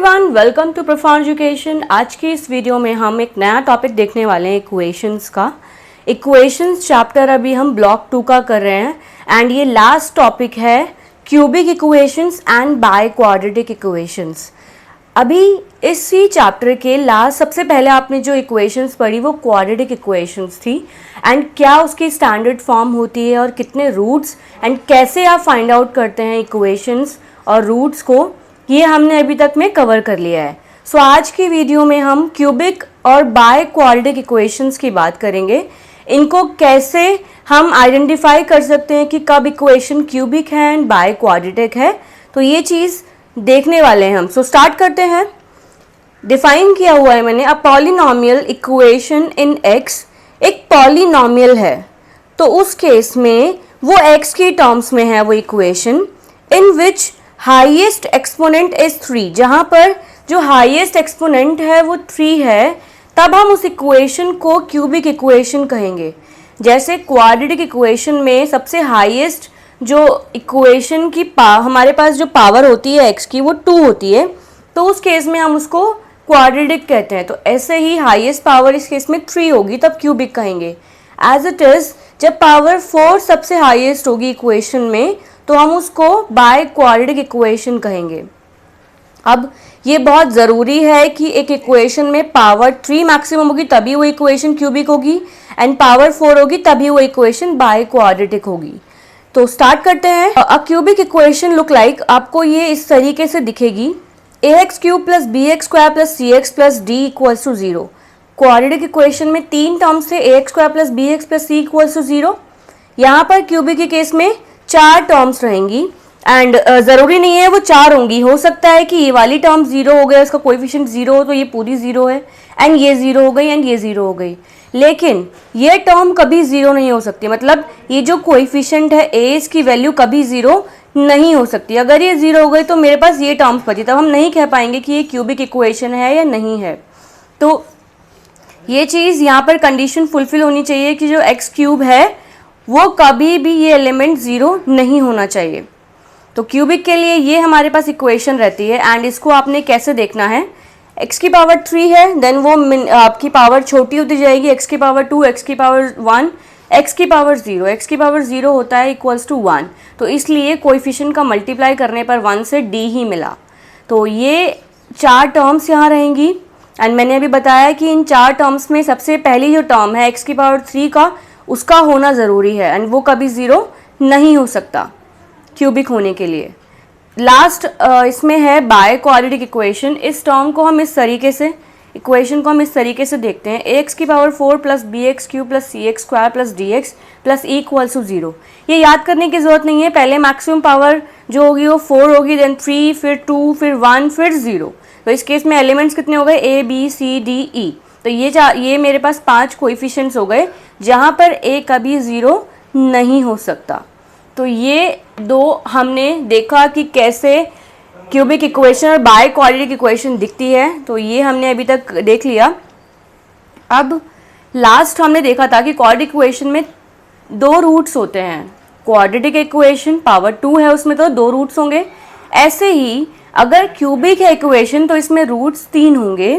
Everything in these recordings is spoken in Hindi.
Everyone, welcome to profound education. आज की इस वीडियो में हम एक नया टॉपिक देखने वाले हैं इक्वेशंस का। इक्वेशंस चैप्टर अभी हम ब्लॉक 2 का कर रहे हैं एंड ये लास्ट टॉपिक है cubic equations and by quadratic equations. अभी इसी चैप्टर के लास्ट सबसे पहले आपने जो इक्वेशंस पढ़ी वो क्वाड्रेटिक इक्वेशंस थी एंड क्या उसकी स्टैंडर्ड फॉर्म होती है और कितने रूट्स एंड कैसे आप फाइंड आउट करते हैं इक्वेशंस और रूट्स को, ये हमने अभी तक में कवर कर लिया है। सो आज की वीडियो में हम क्यूबिक और बाय क्वाड्रेटिक इक्वेशंस की बात करेंगे। इनको कैसे हम आइडेंटिफाई कर सकते हैं कि कब इक्वेशन क्यूबिक है एंड बाय क्वाड्रेटिक है, तो ये चीज़ देखने वाले हैं हम। सो स्टार्ट करते हैं। डिफाइन किया हुआ है मैंने, a polynomial equation in x एक पॉलिनोमियल है, तो उस केस में वो एक्स की टर्म्स में है वो equation in which highest exponent is 3, जहाँ पर जो हाईएस्ट एक्सपोनेंट है वो 3 है, तब हम उस इक्वेशन को क्यूबिक इक्वेशन कहेंगे। जैसे क्वाड्रेटिक इक्वेशन में सबसे हाईएस्ट जो इक्वेशन की हमारे पास जो पावर होती है एक्स की वो 2 होती है, तो उस केस में हम उसको क्वाड्रेटिक कहते हैं। तो ऐसे ही हाईएस्ट पावर इस केस में 3 होगी तब क्यूबिक कहेंगे। एज इट इज़ जब पावर 4 सबसे हाईएस्ट होगी इक्वेशन में तो हम उसको बाय क्वाड्रेटिक इक्वेशन कहेंगे। अब ये बहुत ज़रूरी है कि एक इक्वेशन में पावर 3 मैक्सिमम होगी तभी वो इक्वेशन क्यूबिक होगी एंड पावर 4 होगी तभी वो इक्वेशन बाय क्वाड्रेटिक होगी। तो स्टार्ट करते हैं। A cubic equation look like, आपको ये इस तरीके से दिखेगी, ax cube plus B X square plus C X plus D equals to 0। Quadratic equation में 3 टर्म्स थे, ax square plus B X plus C equals to 0। यहाँ पर क्यूबिक के केस में 4 टर्म्स रहेंगी एंड ज़रूरी नहीं है वो 4 होंगी, हो सकता है कि ये वाली टर्म 0 हो गया, इसका कोएफिशिएंट 0 हो तो ये पूरी 0 है एंड ये 0 हो गई एंड ये 0 हो गई। लेकिन ये टर्म कभी 0 नहीं हो सकती, मतलब ये जो कोएफिशिएंट है a इसकी वैल्यू कभी 0 नहीं हो सकती। अगर ये 0 हो गई तो मेरे पास ये टर्म्स बची, तब हम नहीं कह पाएंगे कि ये क्यूबिक इक्वेशन है या नहीं है। तो ये चीज़ यहाँ पर कंडीशन फुलफिल होनी चाहिए कि जो एक्स क्यूब है वो कभी भी ये एलिमेंट 0 नहीं होना चाहिए। तो क्यूबिक के लिए ये हमारे पास इक्वेशन रहती है एंड इसको आपने कैसे देखना है, x की पावर 3 है, देन वो आपकी पावर छोटी होती जाएगी, x की पावर 2, x की पावर 1, x की पावर 0, x की पावर 0 होता है इक्वल्स टू 1, तो इसलिए कोएफिशिएंट का मल्टीप्लाई करने पर 1 से d ही मिला। तो ये 4 टर्म्स यहाँ रहेंगी एंड मैंने अभी बताया कि इन 4 टर्म्स में सबसे पहली जो टर्म है x की पावर 3 का, उसका होना ज़रूरी है एंड वो कभी 0 नहीं हो सकता क्यूबिक होने के लिए। लास्ट इसमें है बाय क्वाड्रेटिक इक्वेशन। इस टर्म को हम इस तरीके से, इक्वेशन को हम इस तरीके से देखते हैं, ax की power 4 plus B x cube plus C x square plus d x plus e equals to 0। ये याद करने की ज़रूरत नहीं है, पहले मैक्सिमम पावर जो होगी वो 4 होगी, देन 3, फिर 2, फिर 1, फिर 0। तो इस केस में एलिमेंट्स कितने हो गए, a b c d e। तो ये मेरे पास 5 कोएफिशिएंट्स हो गए जहाँ पर a कभी 0 नहीं हो सकता। तो ये 2 हमने देखा कि कैसे क्यूबिक इक्वेशन और बाय क्वाड्रेटिक इक्वेशन दिखती है, तो ये हमने अभी तक देख लिया। अब लास्ट हमने देखा था कि क्वाड्रेटिक इक्वेशन में 2 रूट्स होते हैं। क्वाड्रेटिक इक्वेशन पावर 2 है, उसमें तो 2 रूट्स होंगे। ऐसे ही अगर क्यूबिक है इक्वेशन तो इसमें रूट्स 3 होंगे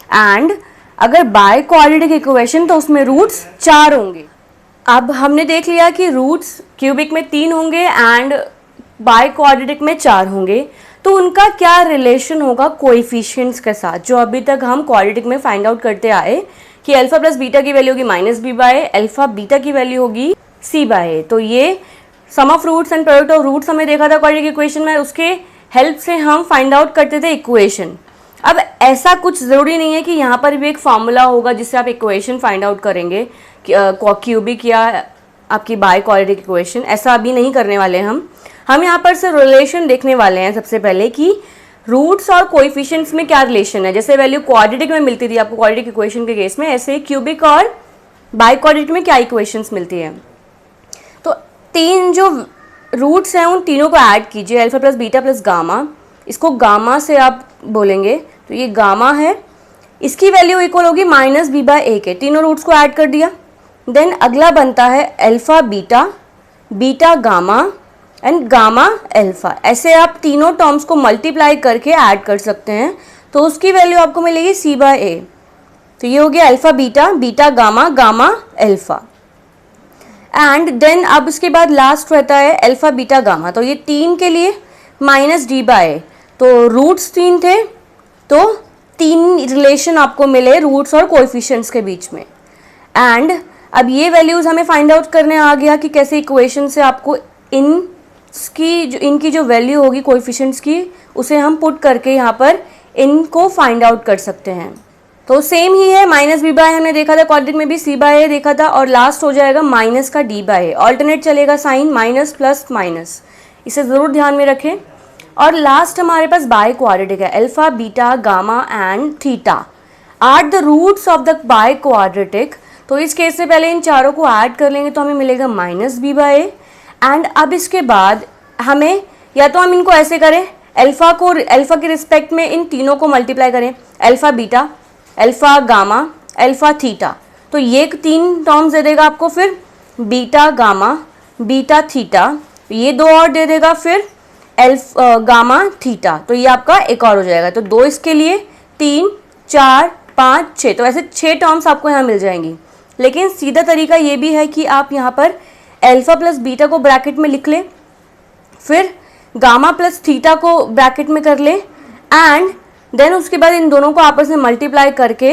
एंड अगर बाय क्वाड्रेटिक इक्वेशन तो उसमें रूट्स 4 होंगे। अब हमने देख लिया कि रूट्स क्यूबिक में 3 होंगे एंड बाय क्वाड्रेटिक में 4 होंगे, तो उनका क्या रिलेशन होगा कोएफिशिएंट्स के साथ, जो अभी तक हम क्वाड्रेटिक में फाइंड आउट करते आए कि अल्फा प्लस बीटा की वैल्यू होगी minus B by alpha, beta की वैल्यू होगी सी बाय। तो ये sum of roots and product of roots हमने देखा था क्वाड्रेटिक इक्वेशन में, उसके हेल्प से हम फाइंड आउट करते थे इक्वेशन। अब ऐसा कुछ ज़रूरी नहीं है कि यहाँ पर भी एक फार्मूला होगा जिससे आप इक्वेशन फाइंड आउट करेंगे क्यूबिक या आपकी बाय क्वाड्रेटिक इक्वेशन, ऐसा अभी नहीं करने वाले हम यहाँ पर से रिलेशन देखने वाले हैं सबसे पहले कि रूट्स और कोएफिशिएंट्स में क्या रिलेशन है। जैसे वैल्यू क्वाड्रेटिक में मिलती थी आपको क्वाड्रेटिक इक्वेशन के केस में, ऐसे क्यूबिक और बाय क्वाड्रेटिक में क्या इक्वेशंस मिलती है। तो 3 जो रूट्स हैं उन तीनों को ऐड कीजिए, alpha plus beta plus gamma, इसको गामा से आप बोलेंगे, तो ये गामा है, इसकी वैल्यू इक्वल होगी माइनस बी बाय ए के। तीनों रूट्स को ऐड कर दिया। देन अगला बनता है alpha beta, beta gamma and gamma alpha. ऐसे आप तीनों टर्म्स को मल्टीप्लाई करके ऐड कर सकते हैं, तो उसकी वैल्यू आपको मिलेगी सी बाय ए। तो ये हो गया alpha beta, beta gamma, gamma alpha. And then अब इसके बाद लास्ट रहता है अल्फा बीटा गामा। तो ये 3 के लिए माइनस डी बाय ए। तो रूट्स 3 थे, तो 3 रिलेशन आपको मिले रूट्स और कोएफिशिएंट्स के बीच में। एंड अब ये वैल्यूज हमें फाइंड आउट करने आ गया कि कैसे इक्वेशन से आपको इनकी जो वैल्यू होगी कोएफिशिएंट्स की, उसे हम पुट करके यहाँ पर इनको फाइंड आउट कर सकते हैं। तो सेम ही है, माइनस बी बाय हमने देखा था, क्वाड्रेटिक में भी सी बाय ए देखा था, और लास्ट हो जाएगा माइनस का डी बाय ए। ऑल्टरनेट चलेगा साइन, माइनस प्लस माइनस, इसे ज़रूर ध्यान में रखें। और लास्ट हमारे पास बाय क्वाड्रेटिक है, alpha beta gamma and theta are the roots of the biquadratic. तो इस केस से पहले इन चारों को ऐड कर लेंगे तो हमें मिलेगा minus B by a. And अब इसके बाद हमें या तो हम इनको ऐसे करें, अल्फा के रिस्पेक्ट में इन तीनों को मल्टीप्लाई करें, alpha beta, alpha gamma, alpha theta. तो ये 3 टर्म्स दे देगा आपको, फिर बीटा गामा, बीटा थीटा, ये 2 और दे देगा, फिर गामा थीटा। तो ये आपका एक और हो जाएगा। तो 2 इसके लिए, 3 4 5 6, तो ऐसे 6 टर्म्स आपको यहाँ मिल जाएंगी। लेकिन सीधा तरीका ये भी है कि आप यहाँ पर अल्फा प्लस बीटा को ब्रैकेट में लिख लें, फिर गामा प्लस थीटा को ब्रैकेट में कर लें, एंड देन उसके बाद इन दोनों को आपस में मल्टीप्लाई करके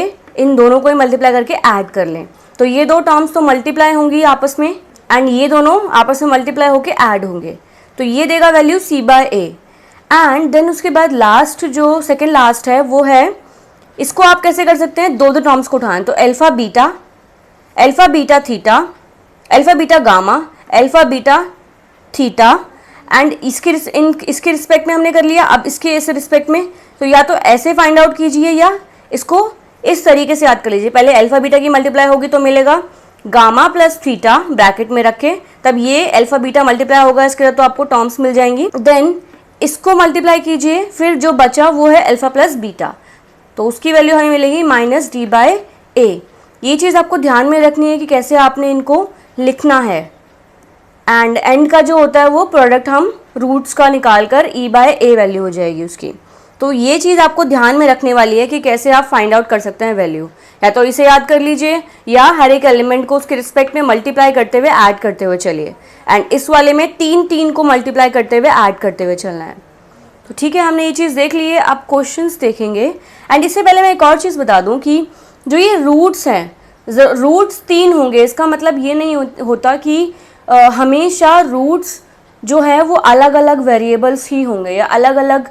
ऐड कर लें। तो ये 2 टर्म्स तो मल्टीप्लाई होंगी आपस में, एंड ये दोनों आपस में मल्टीप्लाई होके ऐड होंगे। तो ये देगा value c by a. And then उसके बाद लास्ट जो सेकेंड लास्ट है वो है, इसको आप कैसे कर सकते हैं, 2 टर्म्स को उठाएं। तो alpha beta theta, alpha beta gamma, alpha beta theta, and इसके रिस्पेक्ट में हमने कर लिया। अब इसके इस रिस्पेक्ट में, तो या तो ऐसे फाइंड आउट कीजिए या इसको इस तरीके से याद कर लीजिए। पहले अल्फा बीटा की मल्टीप्लाई होगी तो मिलेगा गामा प्लस थीटा ब्रैकेट में रखे, तब ये अल्फा बीटा मल्टीप्लाई होगा इसके साथ, तो आपको टर्म्स मिल जाएंगी। देन इसको मल्टीप्लाई कीजिए, फिर जो बचा वो है अल्फा प्लस बीटा, तो उसकी वैल्यू हमें मिलेगी माइनस डी बाय ए। ये चीज़ आपको ध्यान में रखनी है कि कैसे आपने इनको लिखना है। एंड एंड का जो होता है वो प्रोडक्ट हम रूट्स का निकाल कर ई बाय ए वैल्यू हो जाएगी उसकी। तो ये चीज़ आपको ध्यान में रखने वाली है कि कैसे आप फाइंड आउट कर सकते हैं वैल्यू। या तो इसे याद कर लीजिए या हर एक एलिमेंट को उसके रिस्पेक्ट में मल्टीप्लाई करते हुए ऐड करते हुए चलिए। एंड इस वाले में 3 को मल्टीप्लाई करते हुए ऐड करते हुए चलना है। तो ठीक है, हमने ये चीज़ देख ली है। आप क्वेश्चंस देखेंगे। एंड इससे पहले मैं एक और चीज़ बता दूं कि जो ये रूट्स हैं, रूट्स 3 होंगे, इसका मतलब ये नहीं होता कि हमेशा रूट्स जो है वो अलग अलग वेरिएबल्स ही होंगे या अलग अलग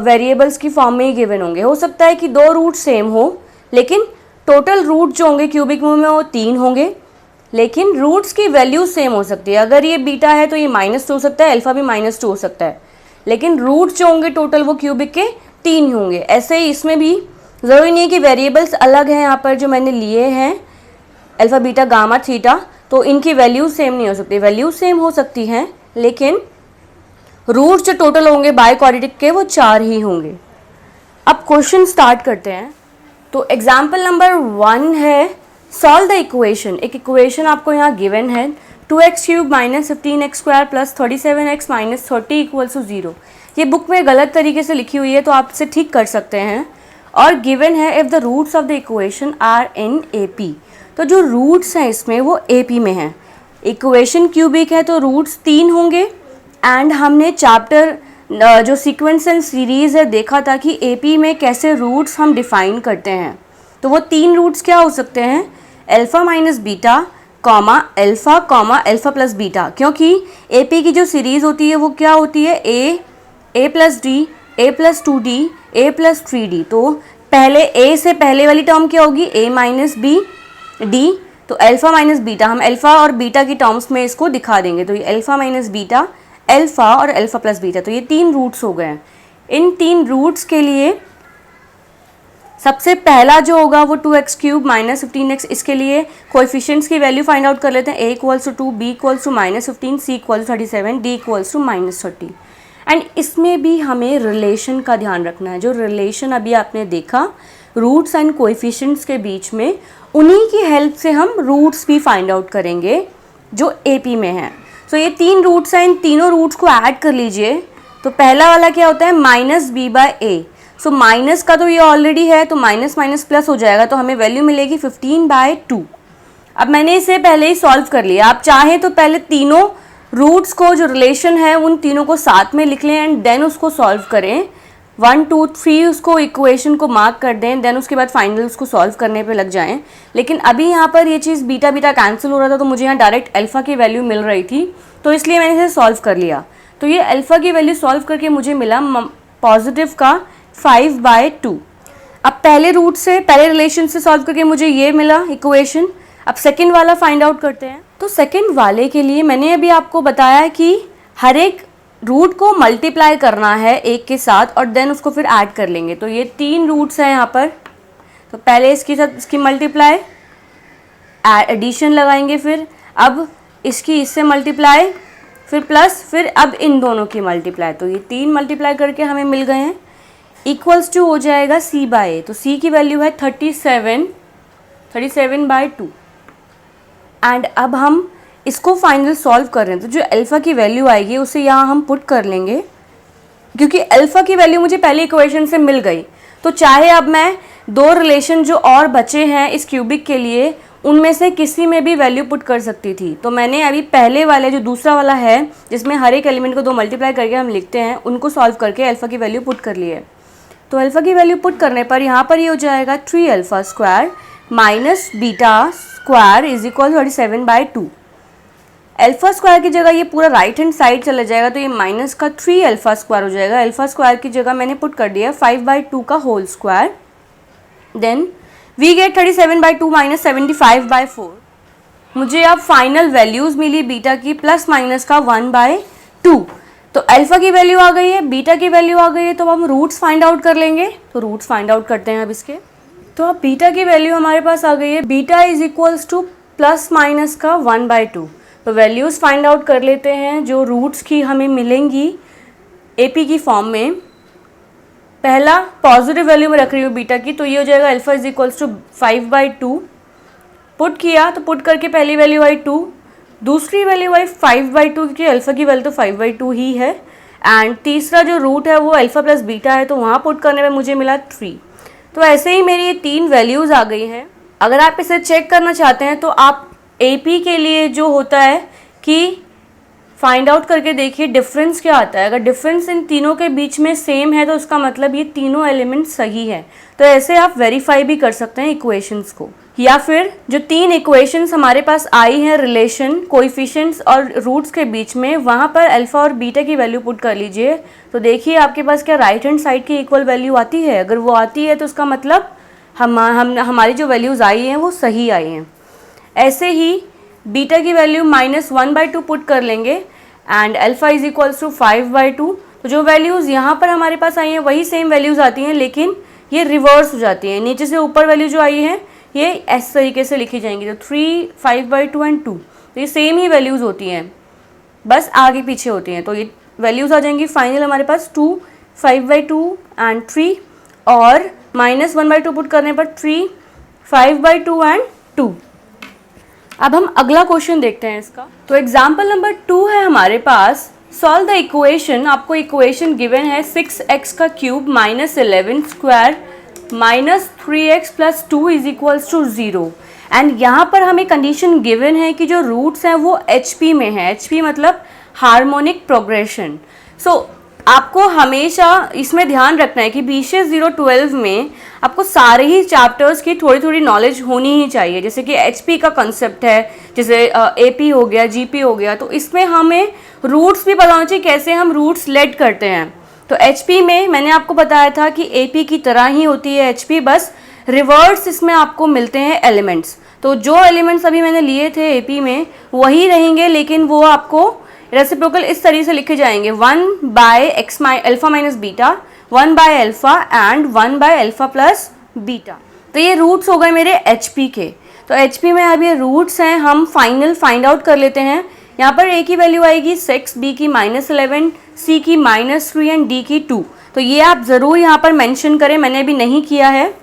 वेरिएबल्स की फॉर्म में ही गिवन होंगे। हो सकता है कि 2 रूट सेम हो, लेकिन टोटल रूट जो होंगे क्यूबिक में वो 3 होंगे, लेकिन रूट्स की वैल्यू सेम हो सकती है। अगर ये बीटा है तो ये -2 हो सकता है, अल्फा भी -2 हो सकता है, लेकिन रूट जो होंगे टोटल वो क्यूबिक के 3 ही होंगे। ऐसे ही इसमें भी ज़रूरी नहीं है कि वेरिएबल्स अलग हैं। यहाँ पर जो मैंने लिए हैं अल्फा बीटा गामा थीटा, तो इनकी वैल्यू सेम नहीं हो सकती। वैल्यू सेम हो सकती हैं, लेकिन रूट जो टोटल होंगे बाय क्वाड्रेटिक के वो 4 ही होंगे। अब क्वेश्चन स्टार्ट करते हैं। तो एग्जाम्पल नंबर 1 है, सॉल्व द इक्वेशन। एक इक्वेशन आपको यहाँ गिवन है, 2x³ - 15x² + 37x - 30 = 0। ये बुक में गलत तरीके से लिखी हुई है, तो आप इसे ठीक कर सकते हैं। और गिवन है if the roots of the equation are in AP। तो जो रूट्स हैं इसमें वो AP में हैं। इक्वेशन क्यूबिक है तो रूट्स 3 होंगे। एंड हमने चैप्टर जो सीक्वेंस एंड सीरीज़ है देखा था कि AP में कैसे रूट्स हम डिफ़ाइन करते हैं। तो वो 3 रूट्स क्या हो सकते हैं, alpha minus beta comma alpha comma alpha plus beta. क्योंकि AP की जो सीरीज़ होती है वो क्या होती है, A plus D, A plus 2D, A plus 3D। तो पहले A से पहले वाली टर्म क्या होगी, A माइनस बी डी। तो अल्फ़ा माइनस बीटा, हम अल्फ़ा और बीटा की टर्म्स में इसको दिखा देंगे। तो ये अल्फ़ा माइनस बीटा, अल्फ़ा और अल्फ़ा प्लस बीटा, तो ये 3 रूट्स हो गए हैं। इन 3 रूट्स के लिए सबसे पहला जो होगा वो 2x³ - 15x। इसके लिए कोएफिशिएंट्स की वैल्यू फाइंड आउट कर लेते हैं। A = 2, B = -15, C = 37, D = -30। And इसमें भी हमें रिलेशन का ध्यान रखना है। जो रिलेशन अभी आपने देखा रूट्स एंड कोएफिशिएंट्स के बीच में, उन्हीं की हेल्प से हम रूट्स भी फाइंड आउट करेंगे जो AP में हैं। सो ये 3 रूट्स हैं, इन तीनों रूट्स को ऐड कर लीजिए। तो पहला वाला क्या होता है, minus B by A. So minus का तो ये ऑलरेडी है, तो माइनस माइनस प्लस हो जाएगा, तो हमें वैल्यू मिलेगी 15/2। अब मैंने इसे पहले ही सॉल्व कर लिया। आप चाहें तो पहले तीनों रूट्स को, जो रिलेशन है उन तीनों को साथ में लिख लें एंड देन उसको सॉल्व करें। 1 2 3 उसको इक्वेशन को मार्क कर दें, देन उसके बाद फाइनल उसको सॉल्व करने पे लग जाएं। लेकिन अभी यहाँ पर ये चीज़ बीटा बीटा कैंसिल हो रहा था, तो मुझे यहाँ डायरेक्ट अल्फ़ा की वैल्यू मिल रही थी, तो इसलिए मैंने इसे सॉल्व कर लिया। तो ये अल्फ़ा की वैल्यू सॉल्व करके मुझे मिला पॉजिटिव का 5/2। अब पहले रूट से, पहले रिलेशन से सॉल्व करके मुझे ये मिला इक्वेशन। अब सेकेंड वाला फाइंड आउट करते हैं। तो सेकेंड वाले के लिए मैंने अभी आपको बताया कि हर एक रूट को मल्टीप्लाई करना है एक के साथ और देन उसको फिर ऐड कर लेंगे। तो ये 3 रूट्स हैं यहाँ पर, तो पहले इसके साथ इसकी मल्टीप्लाई, एडिशन लगाएंगे, फिर अब इसकी इससे मल्टीप्लाई, फिर प्लस, फिर अब इन दोनों की मल्टीप्लाई। तो ये 3 मल्टीप्लाई करके हमें मिल गए हैं, इक्वल्स टू हो जाएगा c/a। तो c की वैल्यू है 37/2। एंड अब हम इसको फाइनल सॉल्व कर रहे हैं, तो जो अल्फ़ा की वैल्यू आएगी उसे यहाँ हम पुट कर लेंगे, क्योंकि अल्फ़ा की वैल्यू मुझे पहले इक्वेशन से मिल गई। तो चाहे अब मैं 2 रिलेशन जो और बचे हैं इस क्यूबिक के लिए, उनमें से किसी में भी वैल्यू पुट कर सकती थी। तो मैंने अभी पहले वाले, जो दूसरा वाला है जिसमें हर एक एलिमेंट को 2 मल्टीप्लाई करके हम लिखते हैं, उनको सॉल्व करके अल्फ़ा की वैल्यू पुट कर ली है। तो अल्फ़ा की वैल्यू पुट करने पर यहाँ पर ये हो जाएगा 3α² minus beta square is equal 37/2। Alpha square की जगह ये पूरा राइट हैंड साइड चला जाएगा, तो ये माइनस का 3α² हो जाएगा। अल्फ़ा स्क्वायर की जगह मैंने पुट कर दिया 5/2 का whole square. Then we get 37/2 minus 75/4। मुझे अब फाइनल वैल्यूज़ मिली बीटा की प्लस माइनस का 1/2। तो अल्फ़ा की वैल्यू आ गई है, बीटा की वैल्यू आ गई है, तो अब हम रूट्स फाइंड आउट कर लेंगे। तो रूट्स फाइंड आउट करते हैं अब इसके। तो अब बीटा की वैल्यू हमारे पास आ गई है, beta is equals two plus minus का 1/2। तो वैल्यूज़ फाइंड आउट कर लेते हैं जो रूट्स की हमें मिलेंगी एपी की फॉर्म में। पहला पॉजिटिव वैल्यू में रख रही हूँ बीटा की, तो ये हो जाएगा alpha is equals to 5/2। Put किया, तो पुट करके पहली वैल्यू आई 2, दूसरी वैल्यू आई 5/2, क्योंकि अल्फ़ा की वैल्यू तो 5/2 ही है। एंड तीसरा जो रूट है वो अल्फ़ा प्लस बीटा है, तो वहाँ पुट करने में मुझे मिला 3। तो ऐसे ही मेरी ये 3 वैल्यूज़ आ गई हैं। अगर आप इसे चेक करना चाहते हैं तो आप एपी के लिए जो होता है कि फाइंड आउट करके देखिए डिफरेंस क्या आता है। अगर डिफरेंस इन तीनों के बीच में सेम है तो उसका मतलब ये तीनों एलिमेंट सही है। तो ऐसे आप वेरीफाई भी कर सकते हैं इक्वेशंस को। या फिर जो 3 इक्वेशंस हमारे पास आई हैं रिलेशन कोएफिशिएंट्स और रूट्स के बीच में, वहाँ पर अल्फ़ा और बीटा की वैल्यू पुट कर लीजिए। तो देखिए आपके पास क्या राइट हैंड साइड की इक्वल वैल्यू आती है। अगर वो आती है तो उसका मतलब हमारी जो वैल्यूज़ आई हैं वो सही आई हैं। ऐसे ही बीटा की वैल्यू -1/2 पुट कर लेंगे and alpha is equals to 5/2। तो जो वैल्यूज़ यहाँ पर हमारे पास आई हैं वही सेम वैल्यूज़ आती हैं, लेकिन ये रिवर्स हो जाती हैं। नीचे से ऊपर वैल्यू जो आई है ये इस तरीके से लिखी जाएंगी, तो 3, 5/2 एंड 2, तो ये सेम ही वैल्यूज़ होती हैं, बस आगे पीछे होती हैं। तो ये वैल्यूज़ आ जाएंगी फाइनल हमारे पास 2, 5/2 एंड 3, और -1/2 पुट करने पर 3, 5/2 एंड 2। अब हम अगला क्वेश्चन देखते हैं इसका। तो एग्जाम्पल नंबर 2 है हमारे पास। Solve the equation. आपको इक्वेशन गिवन है 6x का cube minus 11 square minus 3x plus 2 is equals to 0। And यहाँ पर हमें कंडीशन गिवन है कि जो रूट्स हैं वो HP में है। HP मतलब हार्मोनिक प्रोग्रेशन। सो आपको हमेशा इसमें ध्यान रखना है कि BCS 012 में आपको सारे ही चैप्टर्स की थोड़ी थोड़ी नॉलेज होनी ही चाहिए। जैसे कि HP का कंसेप्ट है, जैसे AP हो गया, GP हो गया, तो इसमें हमें रूट्स भी पता होना चाहिए, कैसे हम रूट्स लेट करते हैं। तो HP में मैंने आपको बताया था कि AP की तरह ही होती है HP, बस रिवर्स इसमें आपको मिलते हैं एलिमेंट्स। तो जो एलिमेंट्स अभी मैंने लिए थे AP में वही रहेंगे, लेकिन वो आपको रेसिप्रोकल इस तरीके से लिखे जाएंगे, 1/x अल्फ़ा माइनस बीटा, 1/अल्फ़ा एंड 1/अल्फ़ा प्लस बीटा। तो ये रूट्स हो गए मेरे HP के। तो HP में अब ये रूट्स हैं, हम फाइनल फाइंड आउट कर लेते हैं। यहाँ पर A की वैल्यू आएगी 6, B की -11, C की -3 एंड D की 2। तो ये आप ज़रूर यहाँ पर मेंशन करें, मैंने अभी नहीं किया है।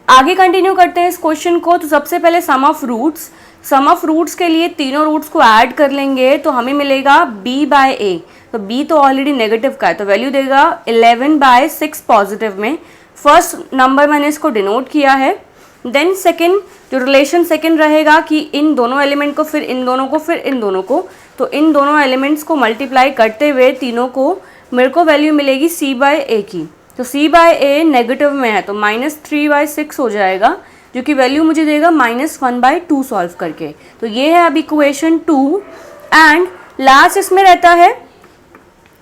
आगे कंटिन्यू करते हैं इस क्वेश्चन को। तो सबसे पहले sum of roots. Sum of roots के लिए तीनों रूट्स को ऐड कर लेंगे तो हमें मिलेगा b/a। तो b तो ऑलरेडी नेगेटिव का है तो वैल्यू देगा 11/6 पॉजिटिव में। फर्स्ट नंबर मैंने इसको डिनोट किया है। देन सेकंड जो रिलेशन सेकंड रहेगा कि इन दोनों एलिमेंट को फिर इन दोनों को फिर इन दोनों को, तो इन दोनों एलिमेंट्स को मल्टीप्लाई करते हुए तीनों को मेरे को वैल्यू मिलेगी c/a की। तो c/a नेगेटिव में है तो -3/6 हो जाएगा, जो कि वैल्यू मुझे देगा -1/2 सॉल्व करके। तो ये है अब इक्वेशन 2 एंड लास्ट इसमें रहता है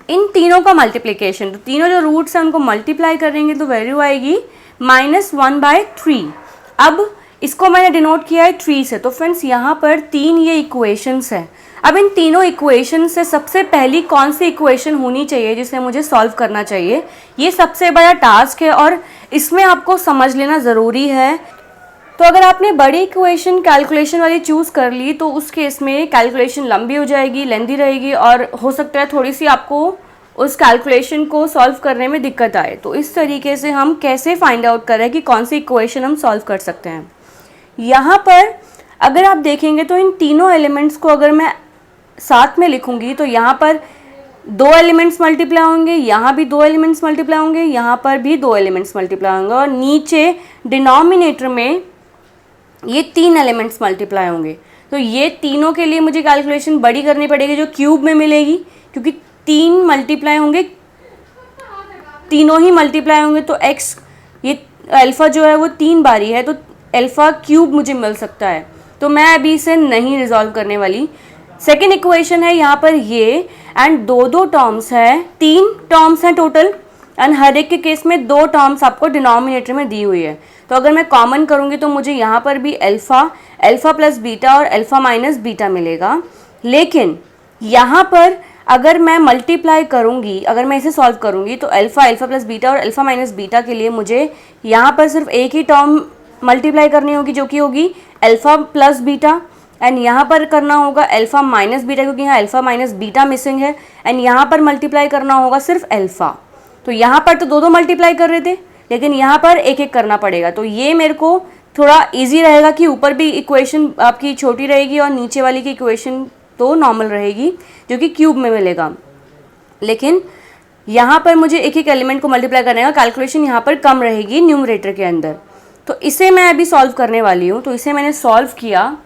इन तीनों का मल्टीप्लिकेशन। तो तीनों जो रूट्स हैं उनको मल्टीप्लाई करेंगे तो वैल्यू आएगी -1/3। अब इसको मैंने डिनोट किया है 3 से। तो फ्रेंड्स यहाँ पर 3 ये इक्वेशंस हैं। अब इन तीनों इक्वेशन से सबसे पहली कौन सी इक्वेशन होनी चाहिए जिसे मुझे सॉल्व करना चाहिए, ये सबसे बड़ा टास्क है और इसमें आपको समझ लेना ज़रूरी है। तो अगर आपने बड़ी इक्वेशन कैलकुलेशन वाली चूज़ कर ली तो उस केस में कैलकुलेशन लंबी हो जाएगी, लेंदी रहेगी और हो सकता है थोड़ी सी आपको उस कैलकुलेशन को सॉल्व करने में दिक्कत आए। तो इस तरीके से हम कैसे फाइंड आउट करें कि कौन सी इक्वेशन हम सॉल्व कर सकते हैं। यहाँ पर अगर आप देखेंगे तो इन तीनों एलिमेंट्स को अगर मैं साथ में लिखूंगी तो यहाँ पर 2 एलिमेंट्स मल्टीप्लाई होंगे, यहाँ भी 2 एलिमेंट्स मल्टीप्लाई होंगे, यहाँ पर भी 2 एलिमेंट्स मल्टीप्लाई होंगे और नीचे डिनोमिनेटर में ये 3 एलिमेंट्स मल्टीप्लाई होंगे। तो ये तीनों के लिए मुझे कैलकुलेशन बड़ी करनी पड़ेगी जो क्यूब में मिलेगी, क्योंकि 3 मल्टीप्लाई होंगे, तीनों ही मल्टीप्लाई होंगे तो x ये अल्फ़ा जो है वो 3 बारी है तो अल्फ़ा क्यूब मुझे मिल सकता है। तो मैं अभी इसे नहीं रिजॉल्व करने वाली। सेकेंड इक्वेशन है यहाँ पर ये एंड 2 टर्म्स है, 3 टर्म्स हैं टोटल एंड हर एक के केस में 2 टर्म्स आपको डिनोमिनेटर में दी हुई है। तो अगर मैं कॉमन करूँगी तो मुझे यहाँ पर भी अल्फ़ा प्लस बीटा और अल्फ़ा माइनस बीटा मिलेगा। लेकिन यहाँ पर अगर मैं मल्टीप्लाई करूँगी, अगर मैं इसे सॉल्व करूँगी तो अल्फ़ा प्लस बीटा और अल्फ़ा माइनस बीटा के लिए मुझे यहाँ पर सिर्फ एक ही टर्म मल्टीप्लाई करनी होगी जो कि होगी अल्फ़ा प्लस बीटा एंड यहाँ पर करना होगा अल्फ़ा माइनस बीटा, क्योंकि यहाँ अल्फ़ा माइनस बीटा मिसिंग है एंड यहाँ पर मल्टीप्लाई करना होगा सिर्फ अल्फ़ा। तो यहाँ पर तो 2 मल्टीप्लाई कर रहे थे लेकिन यहाँ पर एक एक करना पड़ेगा। तो ये मेरे को थोड़ा इजी रहेगा कि ऊपर भी इक्वेशन आपकी छोटी रहेगी और नीचे वाली की इक्वेशन तो नॉर्मल रहेगी जो कि क्यूब में मिलेगा। लेकिन यहाँ पर मुझे एक एक एलिमेंट को मल्टीप्लाई करने का कैलकुलेशन यहाँ पर कम रहेगी न्यूमरेटर के अंदर। तो इसे मैं अभी सॉल्व करने वाली हूँ। तो इसे मैंने सॉल्व किया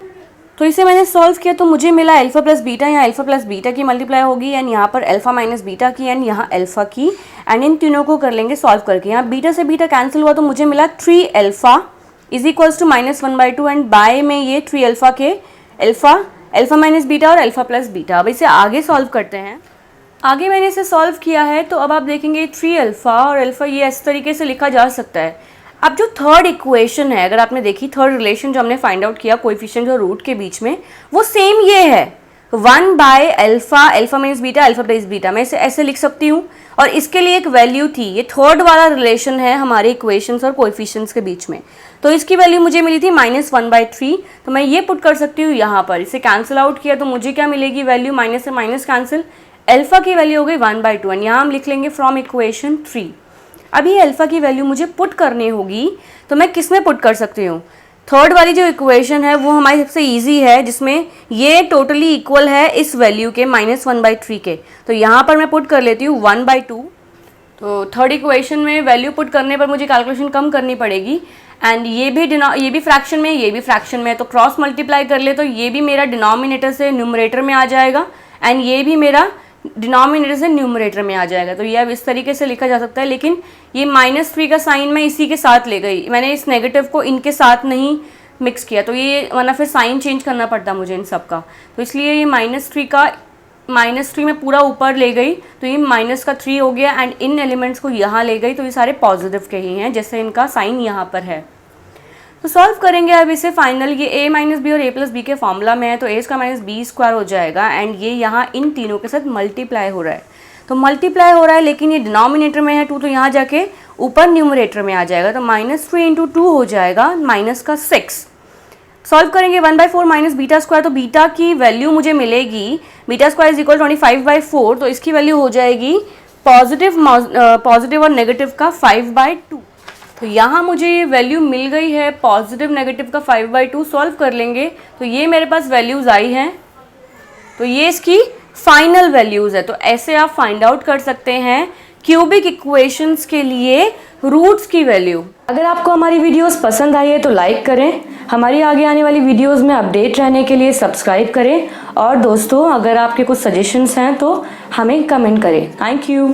तो मुझे मिला अल्फ़ा प्लस बीटा, यहाँ अल्फ़ा प्लस बीटा की मल्टीप्लाई होगी एंड यहाँ पर अल्फ़ा माइनस बीटा की एंड यहाँ अल्फ़ा की एंड इन तीनों को कर लेंगे सॉल्व करके। यहाँ बीटा से बीटा कैंसिल हुआ तो मुझे मिला 3 alpha is equals to -1/2 and by में ये 3 अल्फ़ा के अल्फ़ा माइनस बीटा और अल्फ़ा प्लस बीटा। अब इसे आगे सॉल्व करते हैं। आगे मैंने इसे सॉल्व किया है तो अब आप देखेंगे 3 अल्फ़ा और अल्फ़ा ये इस तरीके से लिखा जा सकता है। अब जो थर्ड इक्वेशन है, अगर आपने देखी थर्ड रिलेशन जो हमने फाइंड आउट किया कोएफिशिएंट और रूट के बीच में, वो सेम ये है 1/अल्फ़ा alpha minus beta alpha plus beta. मैं इसे ऐसे लिख सकती हूँ और इसके लिए एक वैल्यू थी। ये थर्ड वाला रिलेशन है हमारे इक्वेशंस और कोएफिशिएंट्स के बीच में। तो इसकी वैल्यू मुझे मिली थी -1/3। तो मैं ये पुट कर सकती हूँ यहाँ पर। इसे कैंसिल आउट किया तो मुझे क्या मिलेगी वैल्यू, माइनस से माइनस कैंसिल, अल्फ़ा की वैल्यू हो गई 1/2 एंड यहाँ हम लिख लेंगे फ्रॉम इक्वेशन 3। अब ये अल्फ़ा की वैल्यू मुझे पुट करनी होगी तो मैं किस में पुट कर सकती हूँ? थर्ड वाली जो इक्वेशन है वो हमारी सबसे इजी है, जिसमें ये टोटली इक्वल है इस वैल्यू के -1/3 के। तो यहाँ पर मैं पुट कर लेती हूँ 1/2। तो थर्ड इक्वेशन में वैल्यू पुट करने पर मुझे कैलकुलेशन कम करनी पड़ेगी एंड ये भी फ्रैक्शन में, ये भी फ्रैक्शन में है। तो क्रॉस मल्टीप्लाई कर ले तो ये भी मेरा डिनोमिनेटर से न्यूमरेटर में आ जाएगा एंड ये भी मेरा डिनोमिनेटर से न्यूमरेटर में आ जाएगा। तो ये अब इस तरीके से लिखा जा सकता है। लेकिन ये -3 का साइन मैं इसी के साथ ले गई, मैंने इस नेगेटिव को इनके साथ नहीं मिक्स किया। तो ये वरना फिर साइन चेंज करना पड़ता मुझे इन सब का। तो इसलिए ये -3 में पूरा ऊपर ले गई तो ये -3 हो गया एंड इन एलिमेंट्स को यहाँ ले गई तो ये सारे पॉजिटिव के ही हैं, जैसे इनका साइन यहाँ पर है। तो सॉल्व करेंगे अब इसे फाइनल। ये a माइनस बी और a प्लस बी के फॉर्मूला में है तो a square minus b square हो जाएगा एंड ये यहाँ इन तीनों के साथ मल्टीप्लाई हो रहा है। तो मल्टीप्लाई हो रहा है लेकिन ये डिनोमिनेटर में है 2 तो यहाँ जाके ऊपर न्यूमरेटर में आ जाएगा। तो -3 × 2 हो जाएगा -6। सॉल्व करेंगे 1/4 माइनस बीटा स्क्वायर। तो बीटा की वैल्यू मुझे मिलेगी, बीटा स्क्वायर इज इक्वल 25/4। तो इसकी वैल्यू हो जाएगी पॉजिटिव और नेगेटिव का 5/2। तो यहाँ मुझे ये वैल्यू मिल गई है, पॉजिटिव नेगेटिव का 5/2 सॉल्व कर लेंगे तो ये मेरे पास वैल्यूज़ आई हैं, तो ये इसकी फाइनल वैल्यूज़ है। तो ऐसे आप फाइंड आउट कर सकते हैं क्यूबिक इक्वेशंस के लिए रूट्स की वैल्यू। अगर आपको हमारी वीडियोस पसंद आई है तो लाइक करें, हमारी आगे आने वाली वीडियोस में अपडेट रहने के लिए सब्सक्राइब करें, और दोस्तों अगर आपके कुछ सजेशंस हैं तो हमें कमेंट करें। Thank you.